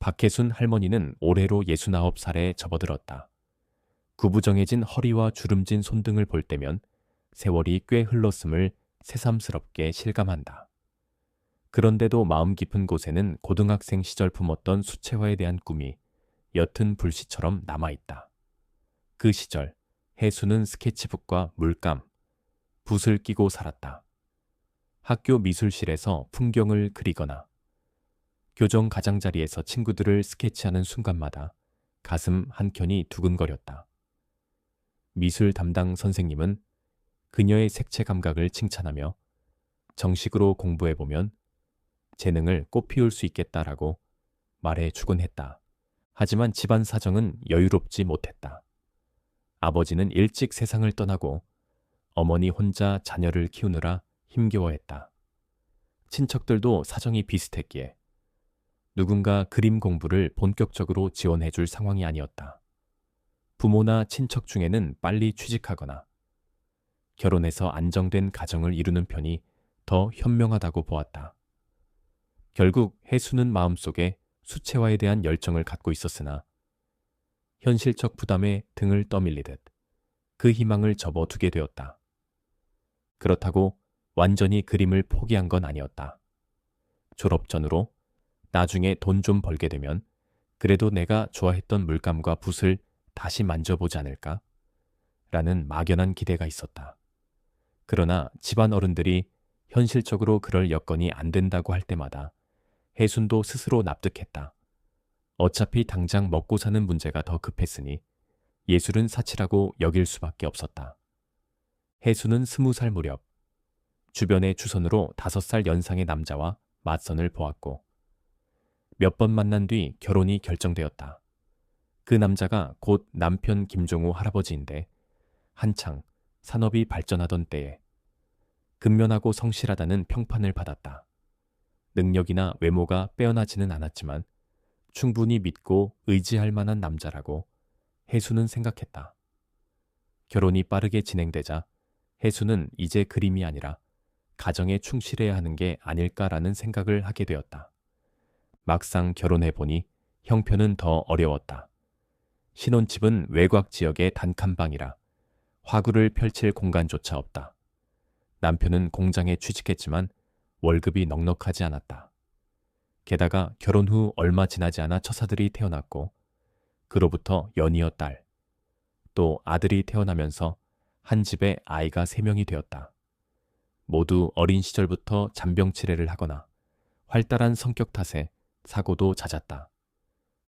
박혜순 할머니는 올해로 69살에 접어들었다. 구부정해진 허리와 주름진 손등을 볼 때면 세월이 꽤 흘렀음을 새삼스럽게 실감한다. 그런데도 마음 깊은 곳에는 고등학생 시절 품었던 수채화에 대한 꿈이 옅은 불씨처럼 남아있다. 그 시절 혜수는 스케치북과 물감, 붓을 끼고 살았다. 학교 미술실에서 풍경을 그리거나 교정 가장자리에서 친구들을 스케치하는 순간마다 가슴 한켠이 두근거렸다. 미술 담당 선생님은 그녀의 색채 감각을 칭찬하며 정식으로 공부해보면 재능을 꽃피울 수 있겠다라고 말해 주곤 했다. 하지만 집안 사정은 여유롭지 못했다. 아버지는 일찍 세상을 떠나고 어머니 혼자 자녀를 키우느라 힘겨워했다. 친척들도 사정이 비슷했기에 누군가 그림 공부를 본격적으로 지원해줄 상황이 아니었다. 부모나 친척 중에는 빨리 취직하거나 결혼해서 안정된 가정을 이루는 편이 더 현명하다고 보았다. 결국 혜수는 마음속에 수채화에 대한 열정을 갖고 있었으나 현실적 부담에 등을 떠밀리듯 그 희망을 접어두게 되었다. 그렇다고 완전히 그림을 포기한 건 아니었다. 졸업 전으로 나중에 돈 좀 벌게 되면 그래도 내가 좋아했던 물감과 붓을 다시 만져보지 않을까? 라는 막연한 기대가 있었다. 그러나 집안 어른들이 현실적으로 그럴 여건이 안 된다고 할 때마다 혜순도 스스로 납득했다. 어차피 당장 먹고 사는 문제가 더 급했으니 예술은 사치라고 여길 수밖에 없었다. 혜순은 20살 무렵 주변의 추선으로 5살 연상의 남자와 맞선을 보았고 몇 번 만난 뒤 결혼이 결정되었다. 그 남자가 곧 남편 김종우 할아버지인데 한창 산업이 발전하던 때에 근면하고 성실하다는 평판을 받았다. 능력이나 외모가 빼어나지는 않았지만 충분히 믿고 의지할 만한 남자라고 혜수는 생각했다. 결혼이 빠르게 진행되자 혜수는 이제 그림이 아니라 가정에 충실해야 하는 게 아닐까라는 생각을 하게 되었다. 막상 결혼해보니 형편은 더 어려웠다. 신혼집은 외곽 지역의 단칸방이라 화구를 펼칠 공간조차 없다. 남편은 공장에 취직했지만 월급이 넉넉하지 않았다. 게다가 결혼 후 얼마 지나지 않아 처사들이 태어났고 그로부터 연이어 딸, 또 아들이 태어나면서 한 집에 아이가 3명이 되었다. 모두 어린 시절부터 잔병치레를 하거나 활달한 성격 탓에 사고도 잦았다.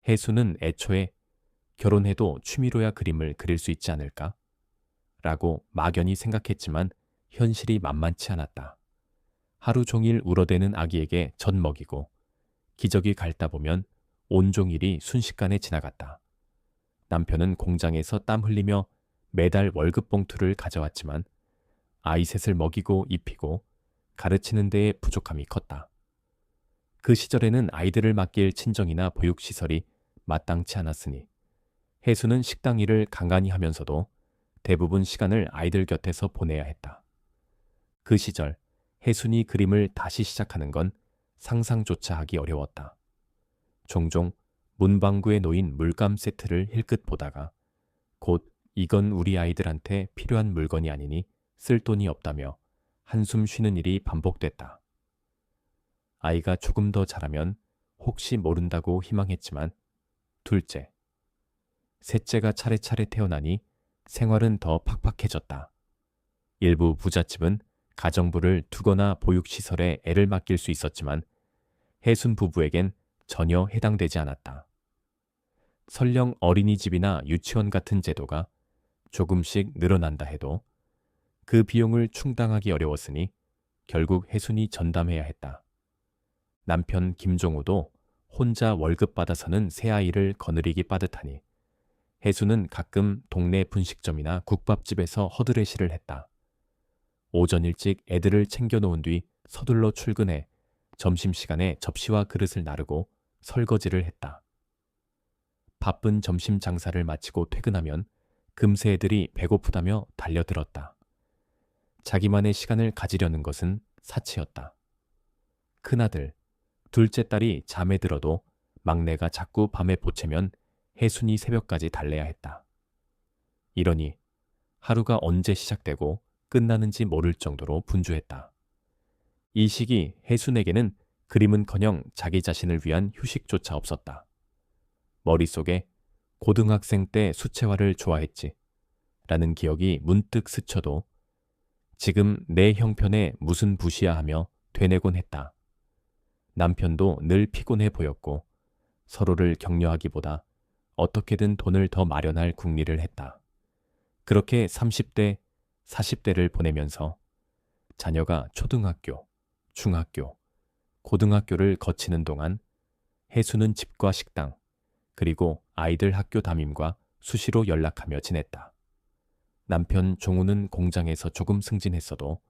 혜수는 애초에 결혼해도 취미로야 그림을 그릴 수 있지 않을까? 라고 막연히 생각했지만 현실이 만만치 않았다. 하루 종일 울어대는 아기에게 젖 먹이고 기저귀 갈다 보면 온종일이 순식간에 지나갔다. 남편은 공장에서 땀 흘리며 매달 월급 봉투를 가져왔지만 아이 셋을 먹이고 입히고 가르치는 데에 부족함이 컸다. 그 시절에는 아이들을 맡길 친정이나 보육시설이 마땅치 않았으니 혜수는 식당 일을 간간히 하면서도 대부분 시간을 아이들 곁에서 보내야 했다. 그 시절 혜순이 그림을 다시 시작하는 건 상상조차 하기 어려웠다. 종종 문방구에 놓인 물감 세트를 힐끗 보다가 곧 이건 우리 아이들한테 필요한 물건이 아니니 쓸 돈이 없다며 한숨 쉬는 일이 반복됐다. 아이가 조금 더 자라면 혹시 모른다고 희망했지만 둘째, 셋째가 차례차례 태어나니 생활은 더 팍팍해졌다. 일부 부잣집은 가정부를 두거나 보육시설에 애를 맡길 수 있었지만 혜순 부부에겐 전혀 해당되지 않았다. 설령 어린이집이나 유치원 같은 제도가 조금씩 늘어난다 해도 그 비용을 충당하기 어려웠으니 결국 혜순이 전담해야 했다. 남편 김종우도 혼자 월급 받아서는 새아이를 거느리기 빠듯하니 혜순은 가끔 동네 분식점이나 국밥집에서 허드레시를 했다. 오전 일찍 애들을 챙겨놓은 뒤 서둘러 출근해 점심시간에 접시와 그릇을 나르고 설거지를 했다. 바쁜 점심 장사를 마치고 퇴근하면 금세 애들이 배고프다며 달려들었다. 자기만의 시간을 가지려는 것은 사치였다. 큰아들, 둘째 딸이 잠에 들어도 막내가 자꾸 밤에 보채면 혜순이 새벽까지 달래야 했다. 이러니 하루가 언제 시작되고 끝나는지 모를 정도로 분주했다. 이 시기 혜순에게는 그림은커녕 자기 자신을 위한 휴식조차 없었다. 머릿속에 고등학생 때 수채화를 좋아했지 라는 기억이 문득 스쳐도 지금 내 형편에 무슨 붓이야 하며 되뇌곤 했다. 남편도 늘 피곤해 보였고 서로를 격려하기보다 어떻게든 돈을 더 마련할 궁리를 했다. 그렇게 30대, 40대를 보내면서 자녀가 초등학교, 중학교, 고등학교를 거치는 동안 혜수는 집과 식당, 그리고 아이들 학교 담임과 수시로 연락하며 지냈다. 남편 종우는 공장에서 조금 승진했어도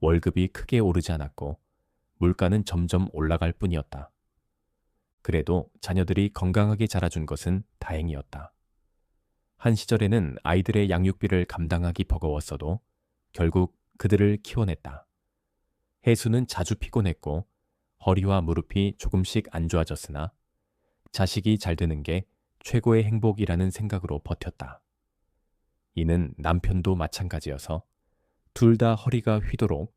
월급이 크게 오르지 않았고 물가는 점점 올라갈 뿐이었다. 그래도 자녀들이 건강하게 자라준 것은 다행이었다. 한 시절에는 아이들의 양육비를 감당하기 버거웠어도 결국 그들을 키워냈다. 혜수는 자주 피곤했고 허리와 무릎이 조금씩 안 좋아졌으나 자식이 잘 되는 게 최고의 행복이라는 생각으로 버텼다. 이는 남편도 마찬가지여서 둘 다 허리가 휘도록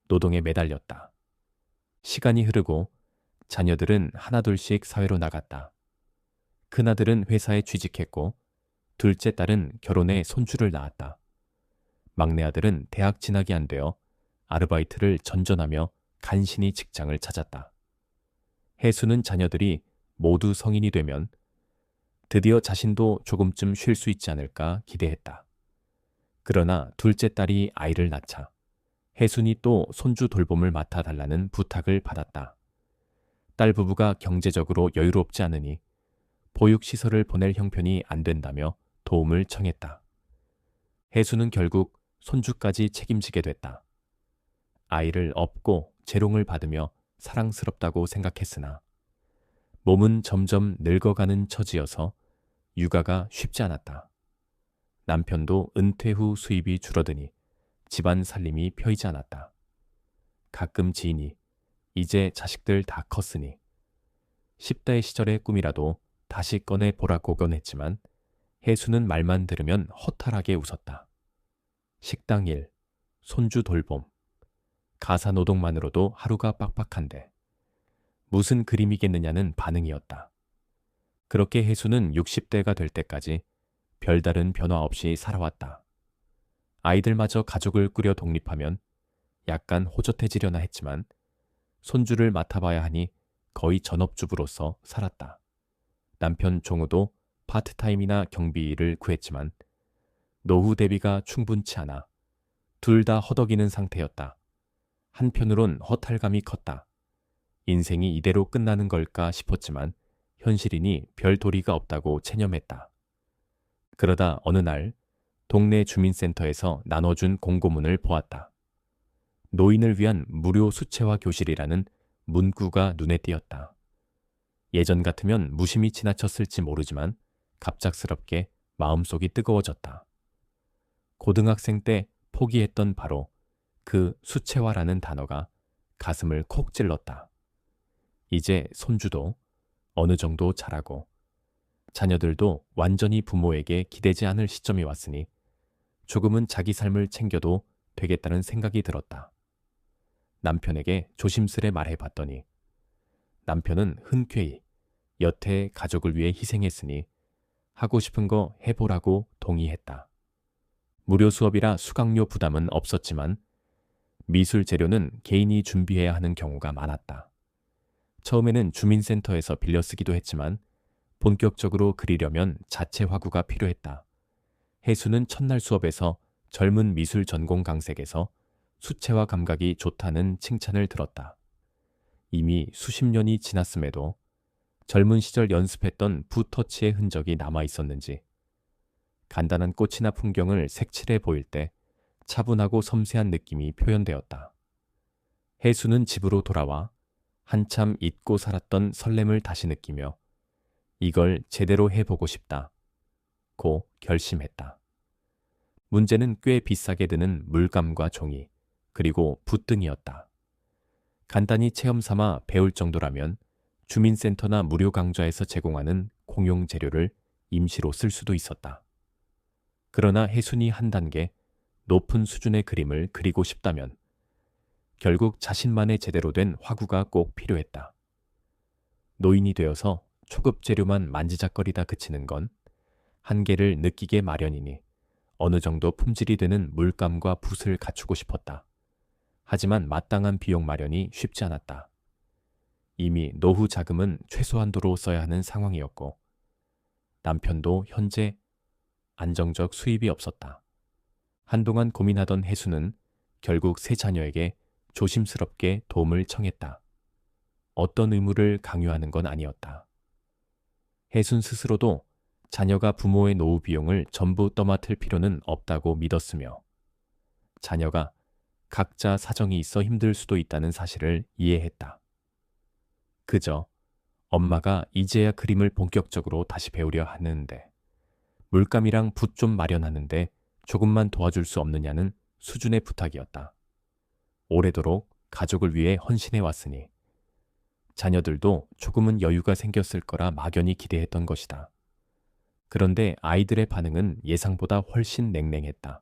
노동에 매달렸다. 시간이 흐르고 자녀들은 하나둘씩 사회로 나갔다. 큰아들은 회사에 취직했고 둘째 딸은 결혼해 손주를 낳았다. 막내 아들은 대학 진학이 안 되어 아르바이트를 전전하며 간신히 직장을 찾았다. 혜수는 자녀들이 모두 성인이 되면 드디어 자신도 조금쯤 쉴 수 있지 않을까 기대했다. 그러나 둘째 딸이 아이를 낳자 혜순이 또 손주 돌봄을 맡아달라는 부탁을 받았다. 딸 부부가 경제적으로 여유롭지 않으니 보육시설을 보낼 형편이 안 된다며 도움을 청했다. 혜수는 결국 손주까지 책임지게 됐다. 아이를 업고 재롱을 받으며 사랑스럽다고 생각했으나 몸은 점점 늙어가는 처지여서 육아가 쉽지 않았다. 남편도 은퇴 후 수입이 줄어드니 집안 살림이 편하지 않았다. 가끔 지인이 이제 자식들 다 컸으니 10대 시절의 꿈이라도 다시 꺼내 보라고 권했지만 혜수는 말만 들으면 허탈하게 웃었다. 식당 일, 손주 돌봄, 가사 노동만으로도 하루가 빡빡한데 무슨 그림이겠느냐는 반응이었다. 그렇게 혜수는 60대가 될 때까지 별다른 변화 없이 살아왔다. 아이들마저 가족을 꾸려 독립하면 약간 호젓해지려나 했지만 손주를 맡아봐야 하니 거의 전업주부로서 살았다. 남편 종우도 파트타임이나 경비 일을 구했지만 노후 대비가 충분치 않아 둘 다 허덕이는 상태였다. 한편으론 허탈감이 컸다. 인생이 이대로 끝나는 걸까 싶었지만 현실이니 별 도리가 없다고 체념했다. 그러다 어느 날 동네 주민센터에서 나눠준 공고문을 보았다. 노인을 위한 무료 수채화 교실이라는 문구가 눈에 띄었다. 예전 같으면 무심히 지나쳤을지 모르지만 갑작스럽게 마음속이 뜨거워졌다. 고등학생 때 포기했던 바로 그 수채화라는 단어가 가슴을 콕 찔렀다. 이제 손주도 어느 정도 자라고 자녀들도 완전히 부모에게 기대지 않을 시점이 왔으니 조금은 자기 삶을 챙겨도 되겠다는 생각이 들었다. 남편에게 조심스레 말해봤더니 남편은 흔쾌히 여태 가족을 위해 희생했으니 하고 싶은 거 해보라고 동의했다. 무료 수업이라 수강료 부담은 없었지만 미술 재료는 개인이 준비해야 하는 경우가 많았다. 처음에는 주민센터에서 빌려 쓰기도 했지만 본격적으로 그리려면 자체 화구가 필요했다. 혜수는 첫날 수업에서 젊은 미술 전공 강색에서 수채화 감각이 좋다는 칭찬을 들었다. 이미 수십 년이 지났음에도 젊은 시절 연습했던 붓터치의 흔적이 남아 있었는지 간단한 꽃이나 풍경을 색칠해 보일 때 차분하고 섬세한 느낌이 표현되었다. 혜수는 집으로 돌아와 한참 잊고 살았던 설렘을 다시 느끼며 이걸 제대로 해보고 싶다. 고 결심했다. 문제는 꽤 비싸게 드는 물감과 종이, 그리고 붓 등이었다. 간단히 체험 삼아 배울 정도라면 주민센터나 무료 강좌에서 제공하는 공용 재료를 임시로 쓸 수도 있었다. 그러나 혜순이 한 단계 높은 수준의 그림을 그리고 싶다면 결국 자신만의 제대로 된 화구가 꼭 필요했다. 노인이 되어서 초급 재료만 만지작거리다 그치는 건 한계를 느끼게 마련이니 어느 정도 품질이 되는 물감과 붓을 갖추고 싶었다. 하지만 마땅한 비용 마련이 쉽지 않았다. 이미 노후 자금은 최소한도로 써야 하는 상황이었고 남편도 현재 안정적 수입이 없었다. 한동안 고민하던 혜수는 결국 세 자녀에게 조심스럽게 도움을 청했다. 어떤 의무를 강요하는 건 아니었다. 혜순 스스로도 자녀가 부모의 노후 비용을 전부 떠맡을 필요는 없다고 믿었으며 자녀가 각자 사정이 있어 힘들 수도 있다는 사실을 이해했다. 그저 엄마가 이제야 그림을 본격적으로 다시 배우려 하는데 물감이랑 붓 좀 마련하는데 조금만 도와줄 수 없느냐는 수준의 부탁이었다. 오래도록 가족을 위해 헌신해 왔으니 자녀들도 조금은 여유가 생겼을 거라 막연히 기대했던 것이다. 그런데 아이들의 반응은 예상보다 훨씬 냉랭했다.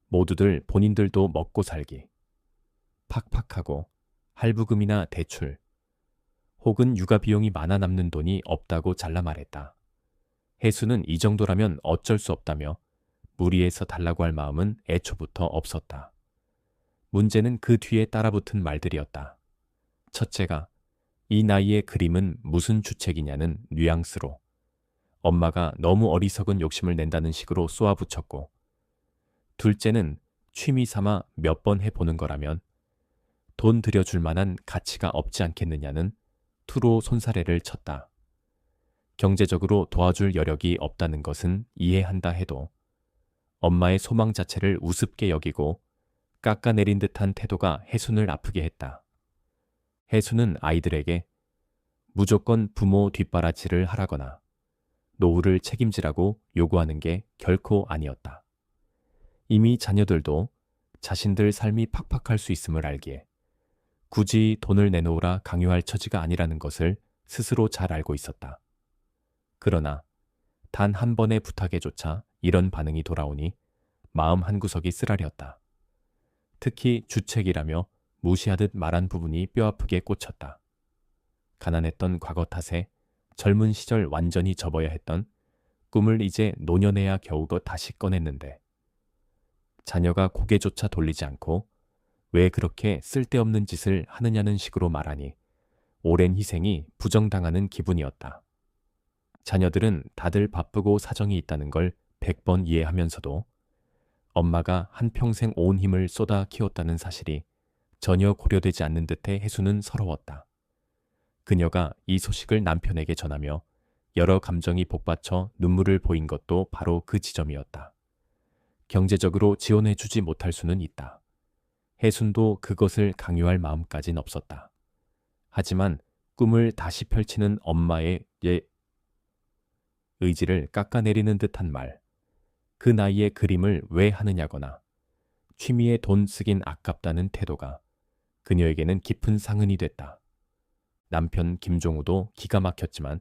모두들 본인들도 먹고 살기, 팍팍하고 할부금이나 대출, 혹은 육아 비용이 많아 남는 돈이 없다고 잘라 말했다. 혜수는 이 정도라면 어쩔 수 없다며 무리해서 달라고 할 마음은 애초부터 없었다. 문제는 그 뒤에 따라붙은 말들이었다. 첫째가 이 나이에 그림은 무슨 주책이냐는 뉘앙스로 엄마가 너무 어리석은 욕심을 낸다는 식으로 쏘아붙였고 둘째는 취미 삼아 몇 번 해보는 거라면 돈 들여줄 만한 가치가 없지 않겠느냐는 투로 손사래를 쳤다. 경제적으로 도와줄 여력이 없다는 것은 이해한다 해도 엄마의 소망 자체를 우습게 여기고 깎아내린 듯한 태도가 혜순을 아프게 했다. 혜순은 아이들에게 무조건 부모 뒷바라지를 하라거나 노후를 책임지라고 요구하는 게 결코 아니었다. 이미 자녀들도 자신들 삶이 팍팍할 수 있음을 알기에 굳이 돈을 내놓으라 강요할 처지가 아니라는 것을 스스로 잘 알고 있었다. 그러나 단 한 번의 부탁에조차 이런 반응이 돌아오니 마음 한구석이 쓰라렸다. 특히 주책이라며 무시하듯 말한 부분이 뼈아프게 꽂혔다. 가난했던 과거 탓에 젊은 시절 완전히 접어야 했던 꿈을 이제 노년에야 겨우 다시 꺼냈는데 자녀가 고개조차 돌리지 않고 왜 그렇게 쓸데없는 짓을 하느냐는 식으로 말하니 오랜 희생이 부정당하는 기분이었다. 자녀들은 다들 바쁘고 사정이 있다는 걸 100번 이해하면서도 엄마가 한평생 온 힘을 쏟아 키웠다는 사실이 전혀 고려되지 않는 듯해 혜수는 서러웠다. 그녀가 이 소식을 남편에게 전하며 여러 감정이 복받쳐 눈물을 보인 것도 바로 그 지점이었다. 경제적으로 지원해주지 못할 수는 있다. 혜순도 그것을 강요할 마음까진 없었다. 하지만 꿈을 다시 펼치는 엄마의 의지를 깎아내리는 듯한 말, 그 나이에 그림을 왜 하느냐거나 취미에 돈 쓰긴 아깝다는 태도가 그녀에게는 깊은 상흔이 됐다. 남편 김종우도 기가 막혔지만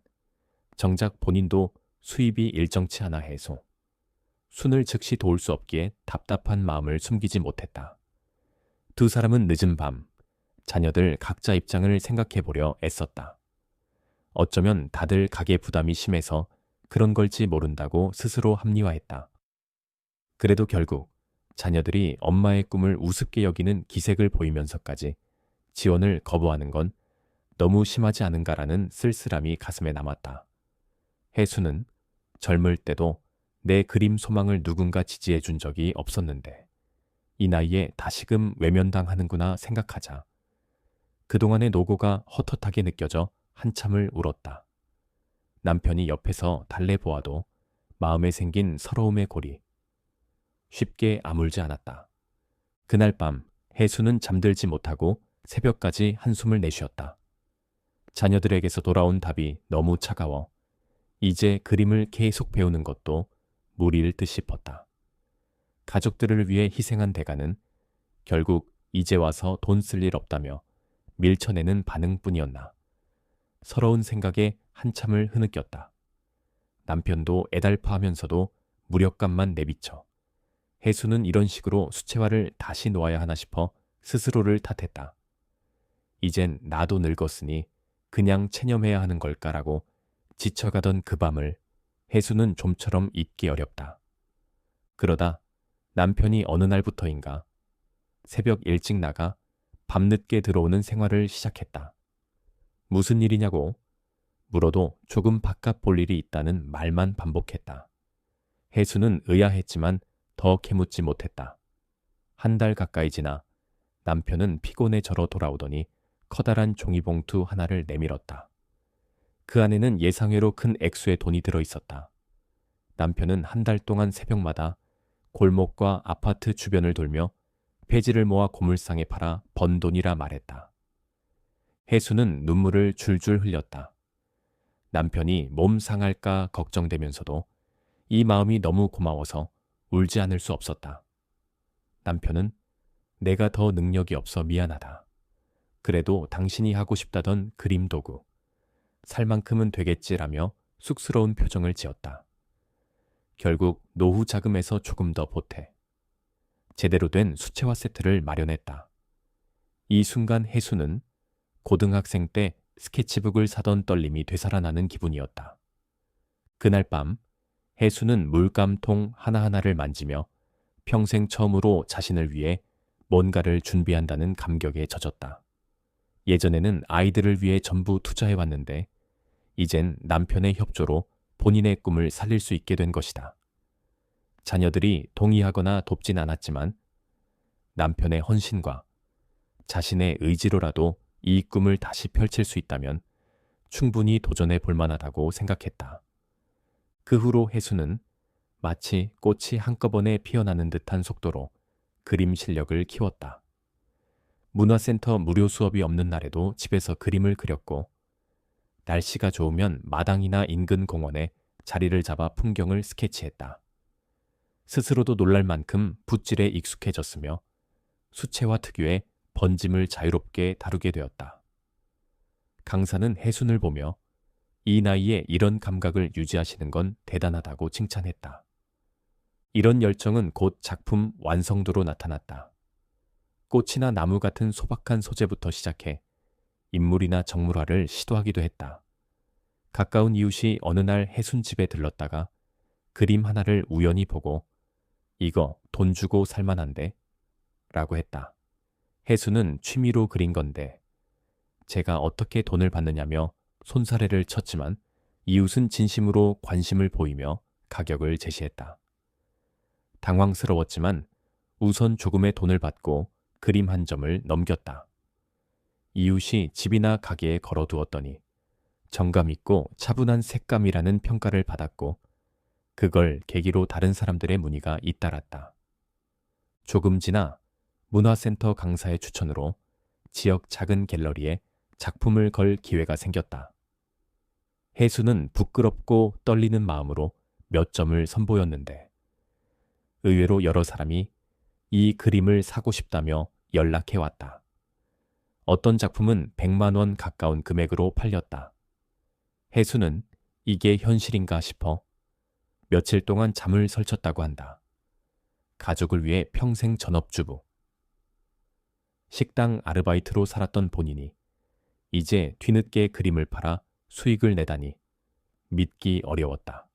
정작 본인도 수입이 일정치 않아 해서 순을 즉시 도울 수 없기에 답답한 마음을 숨기지 못했다. 두 사람은 늦은 밤 자녀들 각자 입장을 생각해보려 애썼다. 어쩌면 다들 가계 부담이 심해서 그런 걸지 모른다고 스스로 합리화했다. 그래도 결국 자녀들이 엄마의 꿈을 우습게 여기는 기색을 보이면서까지 지원을 거부하는 건 너무 심하지 않은가라는 쓸쓸함이 가슴에 남았다. 혜수는 젊을 때도 내 그림 소망을 누군가 지지해 준 적이 없었는데 이 나이에 다시금 외면당하는구나 생각하자 그동안의 노고가 헛헛하게 느껴져 한참을 울었다. 남편이 옆에서 달래보아도 마음에 생긴 서러움의 골이 쉽게 아물지 않았다. 그날 밤 혜수는 잠들지 못하고 새벽까지 한숨을 내쉬었다. 자녀들에게서 돌아온 답이 너무 차가워 이제 그림을 계속 배우는 것도 무리일 듯 싶었다. 가족들을 위해 희생한 대가는 결국 이제 와서 돈 쓸 일 없다며 밀쳐내는 반응뿐이었나. 서러운 생각에 한참을 흐느꼈다. 남편도 애달파하면서도 무력감만 내비쳐 혜수는 이런 식으로 수채화를 다시 놓아야 하나 싶어 스스로를 탓했다. 이젠 나도 늙었으니 그냥 체념해야 하는 걸까라고 지쳐가던 그 밤을 혜수는 좀처럼 잊기 어렵다. 그러다 남편이 어느 날부터인가 새벽 일찍 나가 밤늦게 들어오는 생활을 시작했다. 무슨 일이냐고 물어도 조금 바깥 볼 일이 있다는 말만 반복했다. 혜수는 의아했지만 더 캐묻지 못했다. 한 달 가까이 지나 남편은 피곤해 절어 돌아오더니 커다란 종이봉투 하나를 내밀었다. 그 안에는 예상외로 큰 액수의 돈이 들어 있었다. 남편은 한 달 동안 새벽마다 골목과 아파트 주변을 돌며 폐지를 모아 고물상에 팔아 번 돈이라 말했다. 혜수는 눈물을 줄줄 흘렸다. 남편이 몸 상할까 걱정되면서도 이 마음이 너무 고마워서 울지 않을 수 없었다. 남편은 내가 더 능력이 없어 미안하다. 그래도 당신이 하고 싶다던 그림 도구, 살 만큼은 되겠지라며 쑥스러운 표정을 지었다. 결국 노후 자금에서 조금 더 보태 제대로 된 수채화 세트를 마련했다. 이 순간 혜수는 고등학생 때 스케치북을 사던 떨림이 되살아나는 기분이었다. 그날 밤 혜수는 물감통 하나하나를 만지며 평생 처음으로 자신을 위해 뭔가를 준비한다는 감격에 젖었다. 예전에는 아이들을 위해 전부 투자해왔는데 이젠 남편의 협조로 본인의 꿈을 살릴 수 있게 된 것이다. 자녀들이 동의하거나 돕진 않았지만 남편의 헌신과 자신의 의지로라도 이 꿈을 다시 펼칠 수 있다면 충분히 도전해 볼 만하다고 생각했다. 그 후로 혜수는 마치 꽃이 한꺼번에 피어나는 듯한 속도로 그림 실력을 키웠다. 문화센터 무료 수업이 없는 날에도 집에서 그림을 그렸고 날씨가 좋으면 마당이나 인근 공원에 자리를 잡아 풍경을 스케치했다. 스스로도 놀랄 만큼 붓질에 익숙해졌으며 수채화 특유의 번짐을 자유롭게 다루게 되었다. 강사는 혜순을 보며 이 나이에 이런 감각을 유지하시는 건 대단하다고 칭찬했다. 이런 열정은 곧 작품 완성도로 나타났다. 꽃이나 나무 같은 소박한 소재부터 시작해 인물이나 정물화를 시도하기도 했다. 가까운 이웃이 어느 날 혜순 집에 들렀다가 그림 하나를 우연히 보고 이거 돈 주고 살만한데? 라고 했다. 혜순은 취미로 그린 건데 제가 어떻게 돈을 받느냐며 손사래를 쳤지만 이웃은 진심으로 관심을 보이며 가격을 제시했다. 당황스러웠지만 우선 조금의 돈을 받고 그림 한 점을 넘겼다. 이웃이 집이나 가게에 걸어두었더니 정감 있고 차분한 색감이라는 평가를 받았고 그걸 계기로 다른 사람들의 문의가 잇따랐다. 조금 지나 문화센터 강사의 추천으로 지역 작은 갤러리에 작품을 걸 기회가 생겼다. 혜수는 부끄럽고 떨리는 마음으로 몇 점을 선보였는데 의외로 여러 사람이 이 그림을 사고 싶다며 연락해왔다. 어떤 작품은 100만 원 가까운 금액으로 팔렸다. 혜수는 이게 현실인가 싶어 며칠 동안 잠을 설쳤다고 한다. 가족을 위해 평생 전업주부. 식당 아르바이트로 살았던 본인이 이제 뒤늦게 그림을 팔아 수익을 내다니 믿기 어려웠다.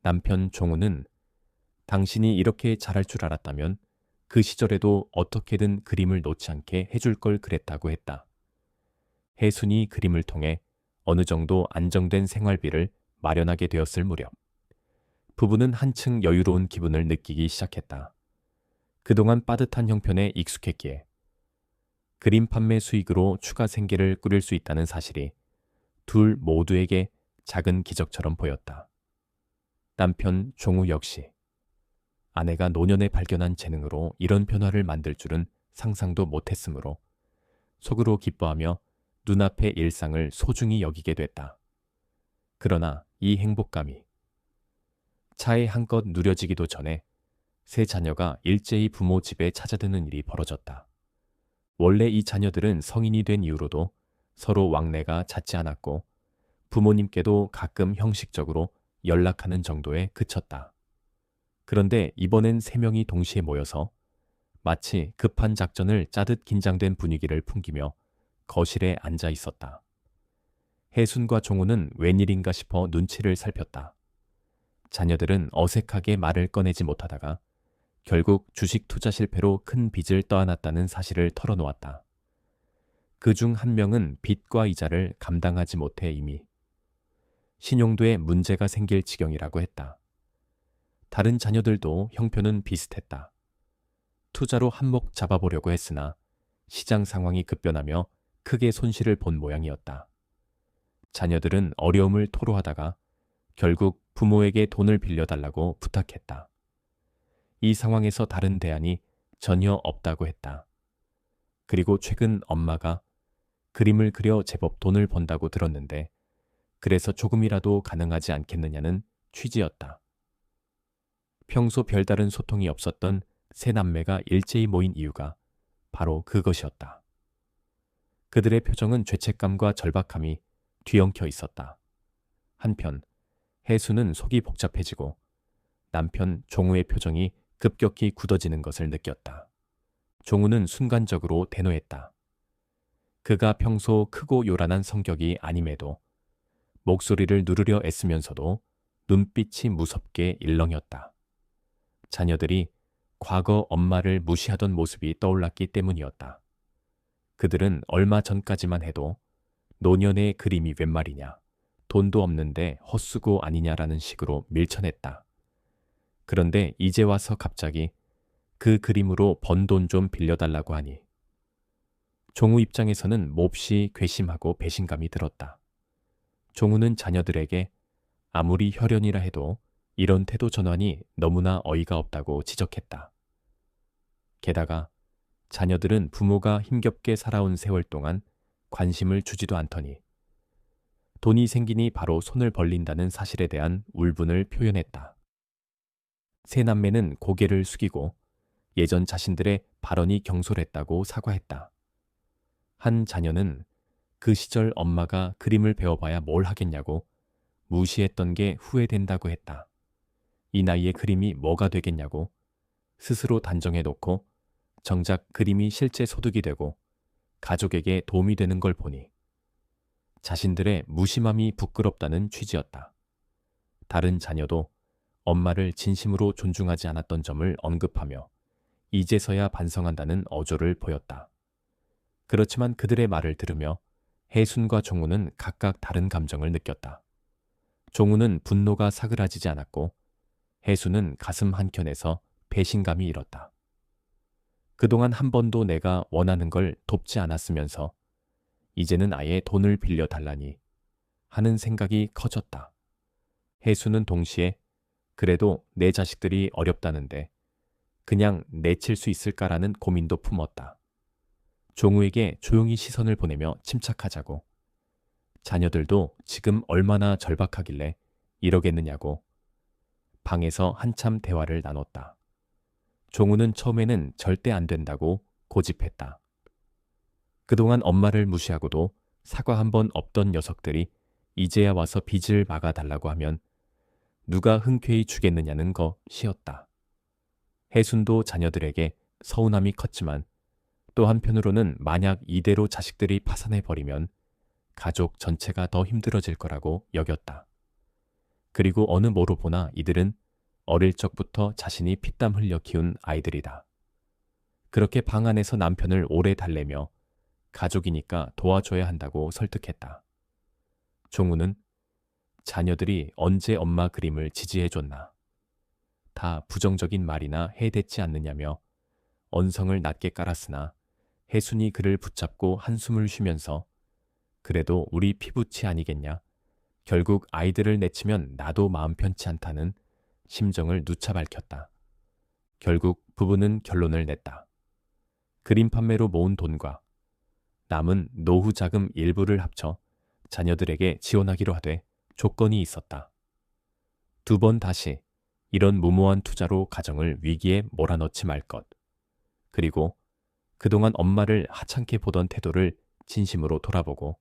남편 종우는 당신이 이렇게 잘할 줄 알았다면 그 시절에도 어떻게든 그림을 놓지 않게 해줄 걸 그랬다고 했다. 혜순이 그림을 통해 어느 정도 안정된 생활비를 마련하게 되었을 무렵 부부는 한층 여유로운 기분을 느끼기 시작했다. 그동안 빠듯한 형편에 익숙했기에 그림 판매 수익으로 추가 생계를 꾸릴 수 있다는 사실이 둘 모두에게 작은 기적처럼 보였다. 남편 종우 역시 아내가 노년에 발견한 재능으로 이런 변화를 만들 줄은 상상도 못했으므로 속으로 기뻐하며 눈앞의 일상을 소중히 여기게 됐다. 그러나 이 행복감이 차에 한껏 누려지기도 전에 세 자녀가 일제히 부모 집에 찾아드는 일이 벌어졌다. 원래 이 자녀들은 성인이 된 이후로도 서로 왕래가 잦지 않았고 부모님께도 가끔 형식적으로 연락하는 정도에 그쳤다. 그런데 이번엔 세 명이 동시에 모여서 마치 급한 작전을 짜듯 긴장된 분위기를 풍기며 거실에 앉아 있었다. 혜순과 종우는 웬일인가 싶어 눈치를 살폈다. 자녀들은 어색하게 말을 꺼내지 못하다가 결국 주식 투자 실패로 큰 빚을 떠안았다는 사실을 털어놓았다. 그 중 한 명은 빚과 이자를 감당하지 못해 이미 신용도에 문제가 생길 지경이라고 했다. 다른 자녀들도 형편은 비슷했다. 투자로 한몫 잡아보려고 했으나 시장 상황이 급변하며 크게 손실을 본 모양이었다. 자녀들은 어려움을 토로하다가 결국 부모에게 돈을 빌려달라고 부탁했다. 이 상황에서 다른 대안이 전혀 없다고 했다. 그리고 최근 엄마가 그림을 그려 제법 돈을 번다고 들었는데 그래서 조금이라도 가능하지 않겠느냐는 취지였다. 평소 별다른 소통이 없었던 세 남매가 일제히 모인 이유가 바로 그것이었다. 그들의 표정은 죄책감과 절박함이 뒤엉켜 있었다. 한편 혜수는 속이 복잡해지고 남편 종우의 표정이 급격히 굳어지는 것을 느꼈다. 종우는 순간적으로 대노했다. 그가 평소 크고 요란한 성격이 아님에도 목소리를 누르려 애쓰면서도 눈빛이 무섭게 일렁였다. 자녀들이 과거 엄마를 무시하던 모습이 떠올랐기 때문이었다. 그들은 얼마 전까지만 해도 노년의 그림이 웬 말이냐, 돈도 없는데 헛수고 아니냐라는 식으로 밀쳐냈다. 그런데 이제 와서 갑자기 그 그림으로 번 돈 좀 빌려달라고 하니 종우 입장에서는 몹시 괘씸하고 배신감이 들었다. 종우는 자녀들에게 아무리 혈연이라 해도 이런 태도 전환이 너무나 어이가 없다고 지적했다. 게다가 자녀들은 부모가 힘겹게 살아온 세월 동안 관심을 주지도 않더니 돈이 생기니 바로 손을 벌린다는 사실에 대한 울분을 표현했다. 세 남매는 고개를 숙이고 예전 자신들의 발언이 경솔했다고 사과했다. 한 자녀는 그 시절 엄마가 그림을 배워봐야 뭘 하겠냐고 무시했던 게 후회된다고 했다. 이 나이에 그림이 뭐가 되겠냐고 스스로 단정해놓고 정작 그림이 실제 소득이 되고 가족에게 도움이 되는 걸 보니 자신들의 무심함이 부끄럽다는 취지였다. 다른 자녀도 엄마를 진심으로 존중하지 않았던 점을 언급하며 이제서야 반성한다는 어조를 보였다. 그렇지만 그들의 말을 들으며 혜순과 종우는 각각 다른 감정을 느꼈다. 종우는 분노가 사그라지지 않았고 혜순은 가슴 한켠에서 배신감이 일었다. 그동안 한 번도 내가 원하는 걸 돕지 않았으면서 이제는 아예 돈을 빌려달라니 하는 생각이 커졌다. 혜수는 동시에 그래도 내 자식들이 어렵다는데 그냥 내칠 수 있을까라는 고민도 품었다. 종우에게 조용히 시선을 보내며 침착하자고. 자녀들도 지금 얼마나 절박하길래 이러겠느냐고 방에서 한참 대화를 나눴다. 종우는 처음에는 절대 안 된다고 고집했다. 그동안 엄마를 무시하고도 사과 한 번 없던 녀석들이 이제야 와서 빚을 막아달라고 하면 누가 흔쾌히 주겠느냐는 것이었다. 혜순도 자녀들에게 서운함이 컸지만 또 한편으로는 만약 이대로 자식들이 파산해버리면 가족 전체가 더 힘들어질 거라고 여겼다. 그리고 어느 뭐로 보나 이들은 어릴 적부터 자신이 피땀 흘려 키운 아이들이다. 그렇게 방 안에서 남편을 오래 달래며 가족이니까 도와줘야 한다고 설득했다. 종우는 자녀들이 언제 엄마 그림을 지지해줬나. 다 부정적인 말이나 해댔지 않느냐며 언성을 낮게 깔았으나 혜순이 그를 붙잡고 한숨을 쉬면서 그래도 우리 피부치 아니겠냐. 결국 아이들을 내치면 나도 마음 편치 않다는 심정을 누차 밝혔다. 결국 부부는 결론을 냈다. 그림 판매로 모은 돈과 남은 노후 자금 일부를 합쳐 자녀들에게 지원하기로 하되 조건이 있었다. 두 번 다시 이런 무모한 투자로 가정을 위기에 몰아넣지 말 것. 그리고 그동안 엄마를 하찮게 보던 태도를 진심으로 돌아보고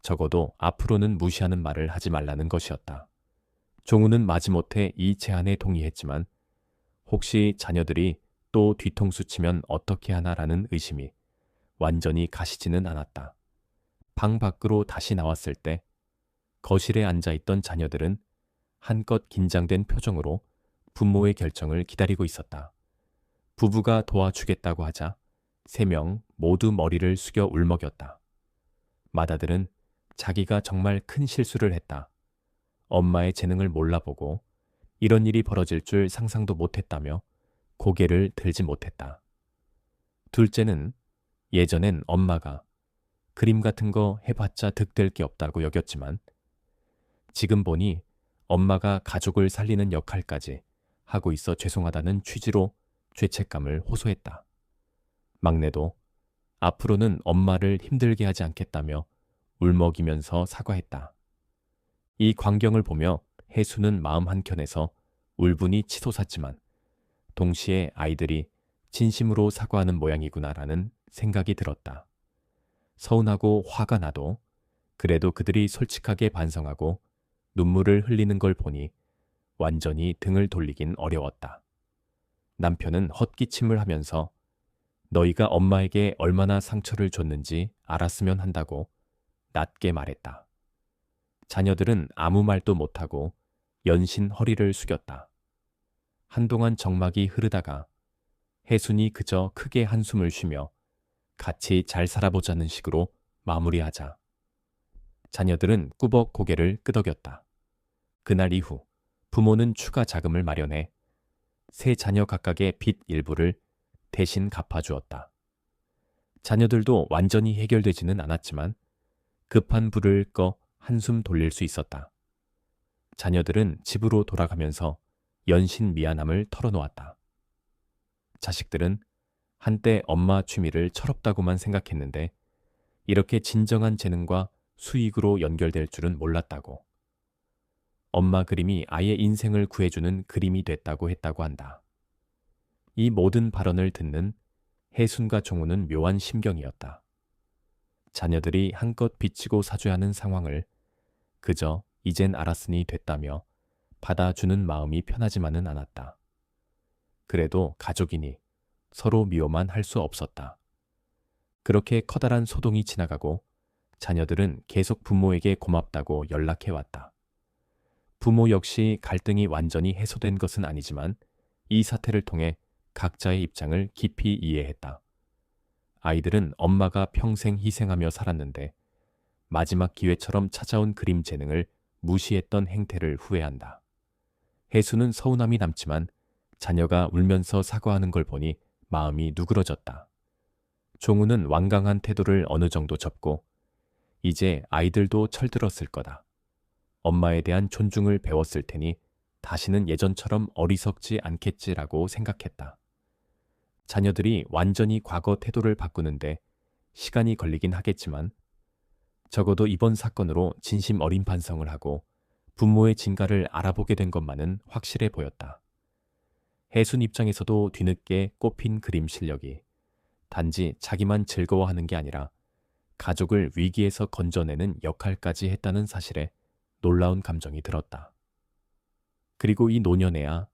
적어도 앞으로는 무시하는 말을 하지 말라는 것이었다. 종우는 마지못해 이 제안에 동의했지만 혹시 자녀들이 또 뒤통수 치면 어떻게 하나라는 의심이 완전히 가시지는 않았다. 방 밖으로 다시 나왔을 때 거실에 앉아있던 자녀들은 한껏 긴장된 표정으로 부모의 결정을 기다리고 있었다. 부부가 도와주겠다고 하자 3명 모두 머리를 숙여 울먹였다. 맏아들은 자기가 정말 큰 실수를 했다. 엄마의 재능을 몰라보고 이런 일이 벌어질 줄 상상도 못했다며 고개를 들지 못했다. 둘째는 예전엔 엄마가 그림 같은 거 해봤자 득될 게 없다고 여겼지만 지금 보니 엄마가 가족을 살리는 역할까지 하고 있어 죄송하다는 취지로 죄책감을 호소했다. 막내도 앞으로는 엄마를 힘들게 하지 않겠다며 울먹이면서 사과했다. 이 광경을 보며 혜수는 마음 한켠에서 울분이 치솟았지만 동시에 아이들이 진심으로 사과하는 모양이구나라는 생각이 들었다. 서운하고 화가 나도 그래도 그들이 솔직하게 반성하고 눈물을 흘리는 걸 보니 완전히 등을 돌리긴 어려웠다. 남편은 헛기침을 하면서 너희가 엄마에게 얼마나 상처를 줬는지 알았으면 한다고 낮게 말했다. 자녀들은 아무 말도 못하고 연신 허리를 숙였다. 한동안 정막이 흐르다가 혜순이 그저 크게 한숨을 쉬며 같이 잘 살아보자는 식으로 마무리하자 자녀들은 꾸벅 고개를 끄덕였다. 그날 이후 부모는 추가 자금을 마련해 세 자녀 각각의 빚 일부를 대신 갚아주었다. 자녀들도 완전히 해결되지는 않았지만 급한 불을 꺼 한숨 돌릴 수 있었다. 자녀들은 집으로 돌아가면서 연신 미안함을 털어놓았다. 자식들은 한때 엄마 취미를 철없다고만 생각했는데 이렇게 진정한 재능과 수익으로 연결될 줄은 몰랐다고. 엄마 그림이 아이의 인생을 구해주는 그림이 됐다고 했다고 한다. 이 모든 발언을 듣는 혜순과 종우는 묘한 심경이었다. 자녀들이 한껏 비치고 사줘야 하는 상황을 그저 이젠 알았으니 됐다며 받아주는 마음이 편하지만은 않았다. 그래도 가족이니 서로 미워만 할 수 없었다. 그렇게 커다란 소동이 지나가고 자녀들은 계속 부모에게 고맙다고 연락해왔다. 부모 역시 갈등이 완전히 해소된 것은 아니지만 이 사태를 통해 각자의 입장을 깊이 이해했다. 아이들은 엄마가 평생 희생하며 살았는데 마지막 기회처럼 찾아온 그림 재능을 무시했던 행태를 후회한다. 혜수는 서운함이 남지만 자녀가 울면서 사과하는 걸 보니 마음이 누그러졌다. 종우는 완강한 태도를 어느 정도 접고 이제 아이들도 철들었을 거다. 엄마에 대한 존중을 배웠을 테니 다시는 예전처럼 어리석지 않겠지라고 생각했다. 자녀들이 완전히 과거 태도를 바꾸는데 시간이 걸리긴 하겠지만 적어도 이번 사건으로 진심 어린 반성을 하고 부모의 진가를 알아보게 된 것만은 확실해 보였다. 혜순 입장에서도 뒤늦게 꼽힌 그림 실력이 단지 자기만 즐거워하는 게 아니라 가족을 위기에서 건져내는 역할까지 했다는 사실에 놀라운 감정이 들었다. 그리고 이 노년에야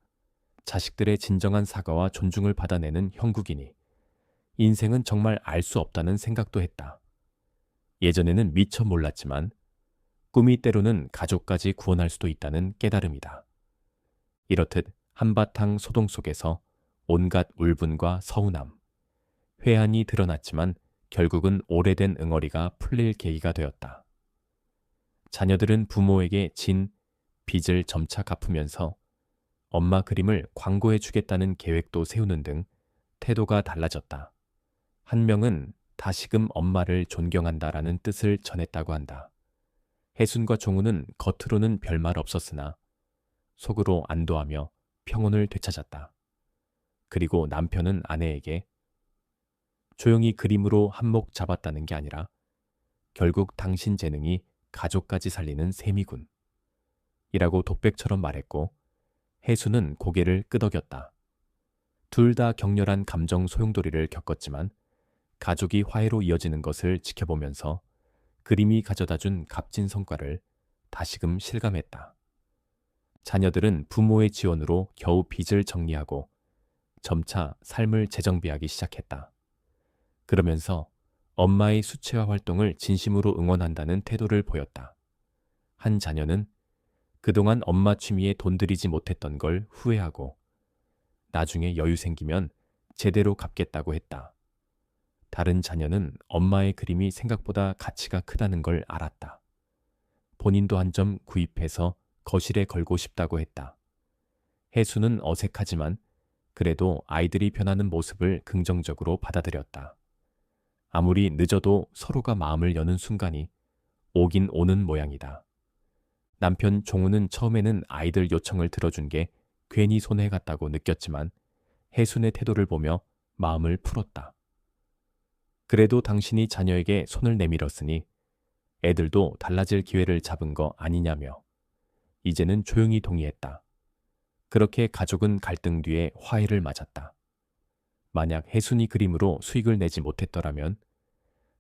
자식들의 진정한 사과와 존중을 받아내는 형국이니 인생은 정말 알 수 없다는 생각도 했다. 예전에는 미처 몰랐지만 꿈이 때로는 가족까지 구원할 수도 있다는 깨달음이다. 이렇듯 한바탕 소동 속에서 온갖 울분과 서운함, 회한이 드러났지만 결국은 오래된 응어리가 풀릴 계기가 되었다. 자녀들은 부모에게 진 빚을 점차 갚으면서 엄마 그림을 광고해 주겠다는 계획도 세우는 등 태도가 달라졌다. 한 명은 다시금 엄마를 존경한다라는 뜻을 전했다고 한다. 혜순과 종우는 겉으로는 별말 없었으나 속으로 안도하며 평온을 되찾았다. 그리고 남편은 아내에게 조용히 그림으로 한몫 잡았다는 게 아니라 결국 당신 재능이 가족까지 살리는 셈이군. 이라고 독백처럼 말했고 혜수는 고개를 끄덕였다. 둘 다 격렬한 감정 소용돌이를 겪었지만 가족이 화해로 이어지는 것을 지켜보면서 그림이 가져다준 값진 성과를 다시금 실감했다. 자녀들은 부모의 지원으로 겨우 빚을 정리하고 점차 삶을 재정비하기 시작했다. 그러면서 엄마의 수채화 활동을 진심으로 응원한다는 태도를 보였다. 한 자녀는 그동안 엄마 취미에 돈 들이지 못했던 걸 후회하고 나중에 여유 생기면 제대로 갚겠다고 했다. 다른 자녀는 엄마의 그림이 생각보다 가치가 크다는 걸 알았다. 본인도 한 점 구입해서 거실에 걸고 싶다고 했다. 혜수는 어색하지만 그래도 아이들이 변하는 모습을 긍정적으로 받아들였다. 아무리 늦어도 서로가 마음을 여는 순간이 오긴 오는 모양이다. 남편 종우는 처음에는 아이들 요청을 들어준 게 괜히 손해 같다고 느꼈지만 혜순의 태도를 보며 마음을 풀었다. 그래도 당신이 자녀에게 손을 내밀었으니 애들도 달라질 기회를 잡은 거 아니냐며 이제는 조용히 동의했다. 그렇게 가족은 갈등 뒤에 화해를 맞았다. 만약 혜순이 그림으로 수익을 내지 못했더라면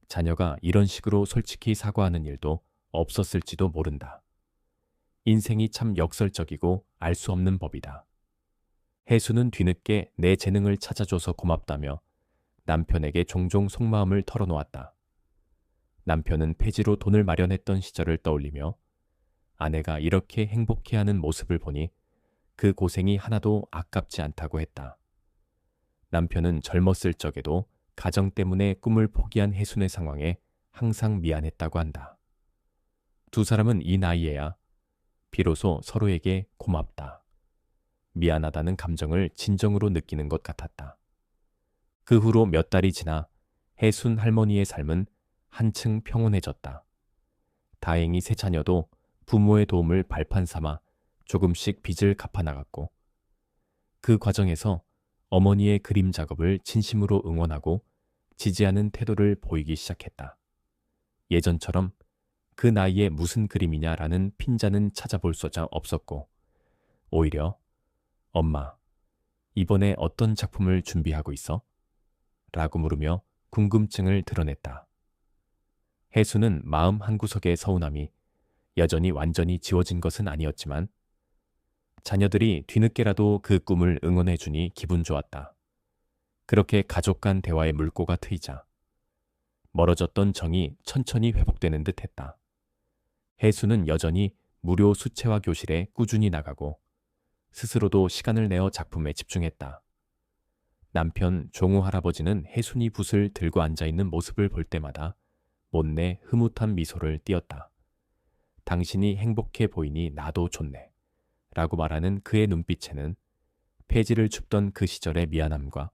자녀가 이런 식으로 솔직히 사과하는 일도 없었을지도 모른다. 인생이 참 역설적이고 알 수 없는 법이다. 혜수는 뒤늦게 내 재능을 찾아줘서 고맙다며 남편에게 종종 속마음을 털어놓았다. 남편은 폐지로 돈을 마련했던 시절을 떠올리며 아내가 이렇게 행복해하는 모습을 보니 그 고생이 하나도 아깝지 않다고 했다. 남편은 젊었을 적에도 가정 때문에 꿈을 포기한 혜순의 상황에 항상 미안했다고 한다. 두 사람은 이 나이에야 비로소 서로에게 고맙다, 미안하다는 감정을 진정으로 느끼는 것 같았다. 그 후로 몇 달이 지나 혜순 할머니의 삶은 한층 평온해졌다. 다행히 세 자녀도 부모의 도움을 발판 삼아 조금씩 빚을 갚아나갔고 그 과정에서 어머니의 그림 작업을 진심으로 응원하고 지지하는 태도를 보이기 시작했다. 예전처럼 그 나이에 무슨 그림이냐라는 핀잔은 찾아볼 수자 없었고 오히려 엄마, 이번에 어떤 작품을 준비하고 있어? 라고 물으며 궁금증을 드러냈다. 혜수는 마음 한구석의 서운함이 여전히 완전히 지워진 것은 아니었지만 자녀들이 뒤늦게라도 그 꿈을 응원해주니 기분 좋았다. 그렇게 가족 간 대화의 물꼬가 트이자 멀어졌던 정이 천천히 회복되는 듯 했다. 혜수는 여전히 무료 수채화 교실에 꾸준히 나가고 스스로도 시간을 내어 작품에 집중했다. 남편 종우 할아버지는 혜순이 붓을 들고 앉아있는 모습을 볼 때마다 못내 흐뭇한 미소를 띄었다. 당신이 행복해 보이니 나도 좋네 라고 말하는 그의 눈빛에는 폐지를 줍던 그 시절의 미안함과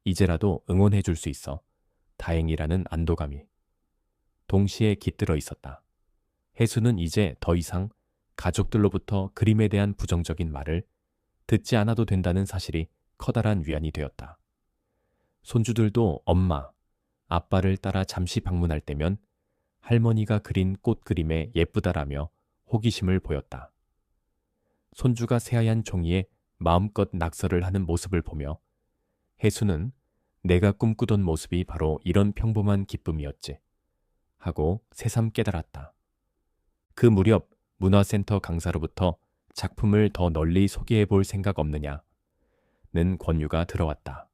이제라도 응원해 줄 수 있어 다행이라는 안도감이 동시에 깃들어 있었다. 혜수는 이제 더 이상 가족들로부터 그림에 대한 부정적인 말을 듣지 않아도 된다는 사실이 커다란 위안이 되었다. 손주들도 엄마, 아빠를 따라 잠시 방문할 때면 할머니가 그린 꽃 그림에 예쁘다라며 호기심을 보였다. 손주가 새하얀 종이에 마음껏 낙서를 하는 모습을 보며 혜수는 내가 꿈꾸던 모습이 바로 이런 평범한 기쁨이었지 하고 새삼 깨달았다. 그 무렵 문화센터 강사로부터 작품을 더 널리 소개해 볼 생각 없느냐는 권유가 들어왔다.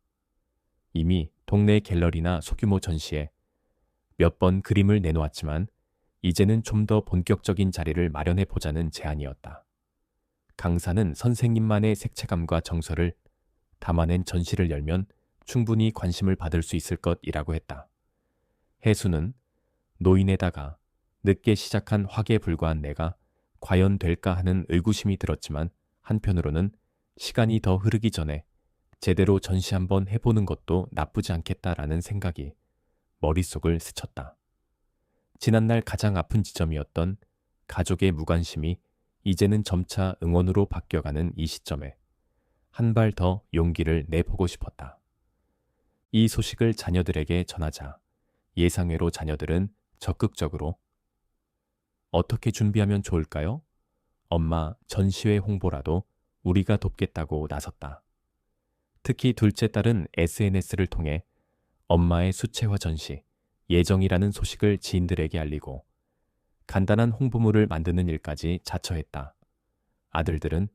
이미 동네 갤러리나 소규모 전시에 몇 번 그림을 내놓았지만 이제는 좀 더 본격적인 자리를 마련해 보자는 제안이었다. 강사는 선생님만의 색채감과 정서를 담아낸 전시를 열면 충분히 관심을 받을 수 있을 것이라고 했다. 혜수는 노인에다가 늦게 시작한 화기에 불과한 내가 과연 될까 하는 의구심이 들었지만 한편으로는 시간이 더 흐르기 전에 제대로 전시 한번 해보는 것도 나쁘지 않겠다라는 생각이 머릿속을 스쳤다. 지난날 가장 아픈 지점이었던 가족의 무관심이 이제는 점차 응원으로 바뀌어가는 이 시점에 한 발 더 용기를 내보고 싶었다. 이 소식을 자녀들에게 전하자 예상외로 자녀들은 적극적으로 어떻게 준비하면 좋을까요? 엄마 전시회 홍보라도 우리가 돕겠다고 나섰다. 특히 둘째 딸은 SNS를 통해 엄마의 수채화 전시 예정이라는 소식을 지인들에게 알리고 간단한 홍보물을 만드는 일까지 자처했다. 아들들은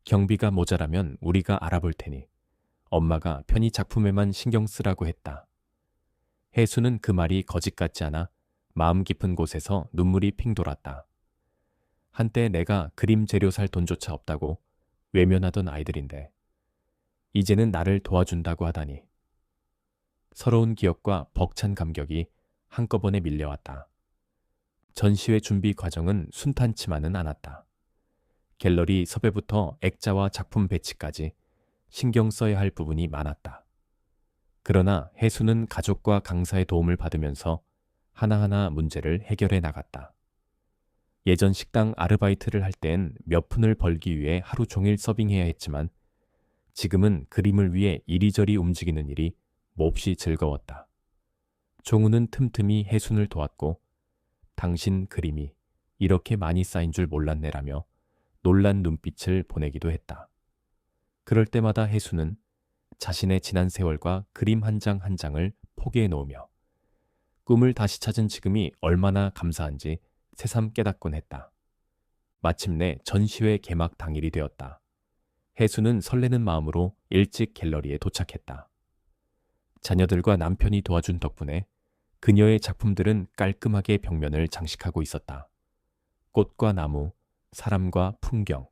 경비가 모자라면 우리가 알아볼 테니 엄마가 편히 작품에만 신경 쓰라고 했다. 혜수는 그 말이 거짓 같지 않아 마음 깊은 곳에서 눈물이 핑 돌았다. 한때 내가 그림 재료 살 돈조차 없다고 외면하던 아이들인데 이제는 나를 도와준다고 하다니. 서러운 기억과 벅찬 감격이 한꺼번에 밀려왔다. 전시회 준비 과정은 순탄치만은 않았다. 갤러리 섭외부터 액자와 작품 배치까지 신경 써야 할 부분이 많았다. 그러나 혜수는 가족과 강사의 도움을 받으면서 하나하나 문제를 해결해 나갔다. 예전 식당 아르바이트를 할 땐 몇 푼을 벌기 위해 하루 종일 서빙해야 했지만 지금은 그림을 위해 이리저리 움직이는 일이 몹시 즐거웠다. 종우는 틈틈이 혜순을 도왔고 당신 그림이 이렇게 많이 쌓인 줄 몰랐네라며 놀란 눈빛을 보내기도 했다. 그럴 때마다 혜순은 자신의 지난 세월과 그림 한 장 한 장을 포기해 놓으며 꿈을 다시 찾은 지금이 얼마나 감사한지 새삼 깨닫곤 했다. 마침내 전시회 개막 당일이 되었다. 혜수는 설레는 마음으로 일찍 갤러리에 도착했다. 자녀들과 남편이 도와준 덕분에 그녀의 작품들은 깔끔하게 벽면을 장식하고 있었다. 꽃과 나무, 사람과 풍경.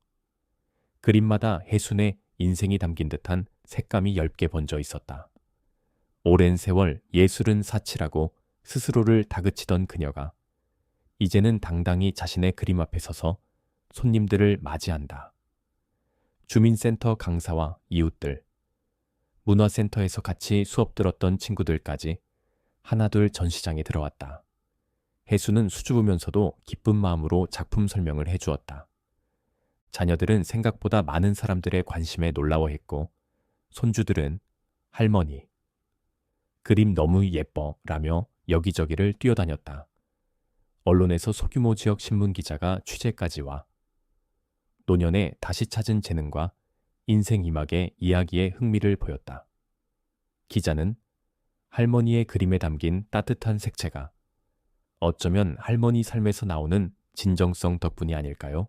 그림마다 혜순의 인생이 담긴 듯한 색감이 엷게 번져 있었다. 오랜 세월 예술은 사치라고 스스로를 다그치던 그녀가 이제는 당당히 자신의 그림 앞에 서서 손님들을 맞이한다. 주민센터 강사와 이웃들, 문화센터에서 같이 수업 들었던 친구들까지 하나둘 전시장에 들어왔다. 혜수는 수줍으면서도 기쁜 마음으로 작품 설명을 해주었다. 자녀들은 생각보다 많은 사람들의 관심에 놀라워했고 손주들은 할머니, 그림 너무 예뻐 라며 여기저기를 뛰어다녔다. 언론에서 소규모 지역 신문 기자가 취재까지 와 노년의 다시 찾은 재능과 인생 이막의 이야기에 흥미를 보였다. 기자는 할머니의 그림에 담긴 따뜻한 색채가 어쩌면 할머니 삶에서 나오는 진정성 덕분이 아닐까요?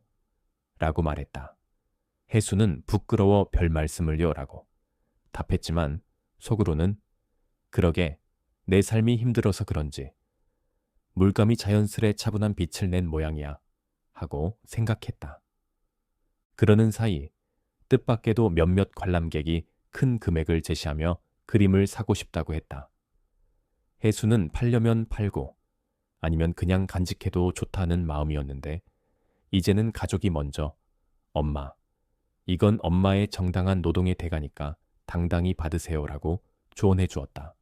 라고 말했다. 혜수는 부끄러워 별 말씀을요 라고 답했지만 속으로는 그러게 내 삶이 힘들어서 그런지 물감이 자연스레 차분한 빛을 낸 모양이야 하고 생각했다. 그러는 사이 뜻밖에도 몇몇 관람객이 큰 금액을 제시하며 그림을 사고 싶다고 했다. 혜수는 팔려면 팔고 아니면 그냥 간직해도 좋다는 마음이었는데 이제는 가족이 먼저 엄마, 이건 엄마의 정당한 노동의 대가니까 당당히 받으세요라고 조언해 주었다.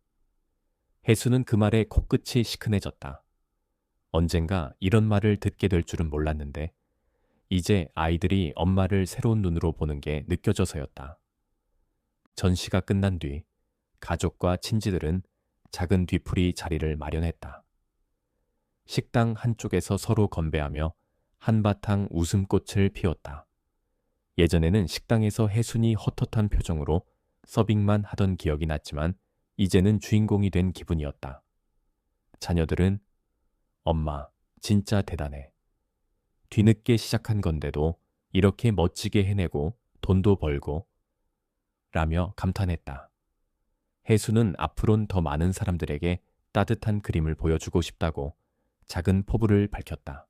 혜수는 그 말에 코끝이 시큰해졌다. 언젠가 이런 말을 듣게 될 줄은 몰랐는데 이제 아이들이 엄마를 새로운 눈으로 보는 게 느껴져서였다. 전시가 끝난 뒤 가족과 친지들은 작은 뒤풀이 자리를 마련했다. 식당 한쪽에서 서로 건배하며 한바탕 웃음꽃을 피웠다. 예전에는 식당에서 혜순이 헛헛한 표정으로 서빙만 하던 기억이 났지만 이제는 주인공이 된 기분이었다. 자녀들은 엄마, 진짜 대단해. 뒤늦게 시작한 건데도 이렇게 멋지게 해내고 돈도 벌고 라며 감탄했다. 혜수는 앞으론 더 많은 사람들에게 따뜻한 그림을 보여주고 싶다고 작은 포부를 밝혔다.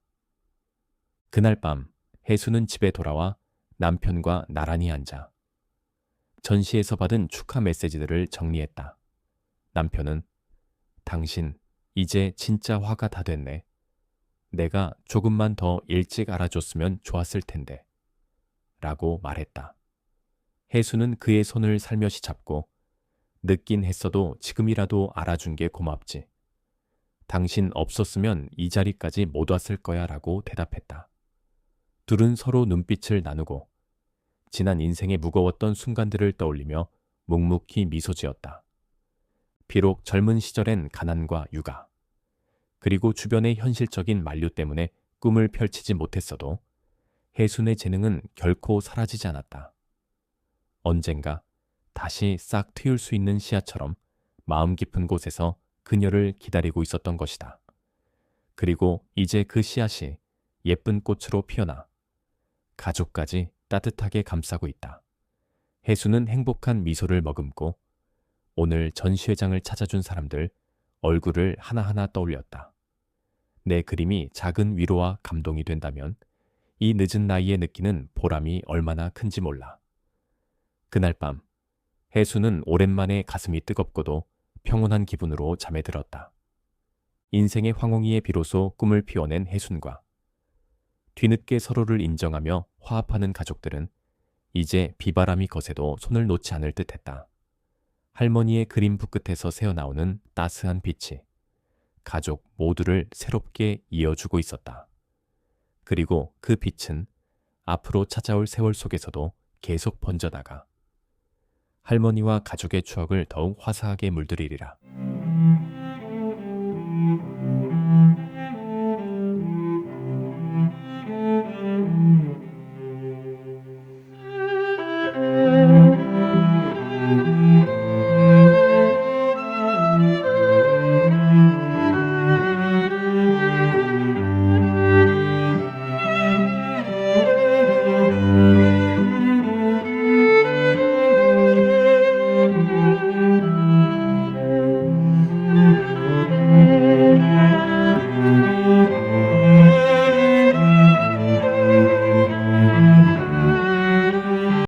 그날 밤 혜수는 집에 돌아와 남편과 나란히 앉아 전시에서 받은 축하 메시지들을 정리했다. 남편은 당신 이제 진짜 화가 다 됐네. 내가 조금만 더 일찍 알아줬으면 좋았을 텐데 라고 말했다. 혜수는 그의 손을 살며시 잡고 늦긴 했어도 지금이라도 알아준 게 고맙지. 당신 없었으면 이 자리까지 못 왔을 거야 라고 대답했다. 둘은 서로 눈빛을 나누고 지난 인생의 무거웠던 순간들을 떠올리며 묵묵히 미소 지었다. 비록 젊은 시절엔 가난과 육아, 그리고 주변의 현실적인 만류 때문에 꿈을 펼치지 못했어도 혜순의 재능은 결코 사라지지 않았다. 언젠가 다시 싹 트일 수 있는 씨앗처럼 마음 깊은 곳에서 그녀를 기다리고 있었던 것이다. 그리고 이제 그 씨앗이 예쁜 꽃으로 피어나 가족까지 따뜻하게 감싸고 있다. 해수는 행복한 미소를 머금고 오늘 전시회장을 찾아준 사람들 얼굴을 하나하나 떠올렸다. 내 그림이 작은 위로와 감동이 된다면 이 늦은 나이에 느끼는 보람이 얼마나 큰지 몰라. 그날 밤 해수는 오랜만에 가슴이 뜨겁고도 평온한 기분으로 잠에 들었다. 인생의 황홍이에 비로소 꿈을 피워낸 해순과 뒤늦게 서로를 인정하며 화합하는 가족들은 이제 비바람이 거세도 손을 놓지 않을 듯했다. 할머니의 그림북 끝에서 새어나오는 따스한 빛이 가족 모두를 새롭게 이어주고 있었다. 그리고 그 빛은 앞으로 찾아올 세월 속에서도 계속 번져나가 할머니와 가족의 추억을 더욱 화사하게 물들이리라.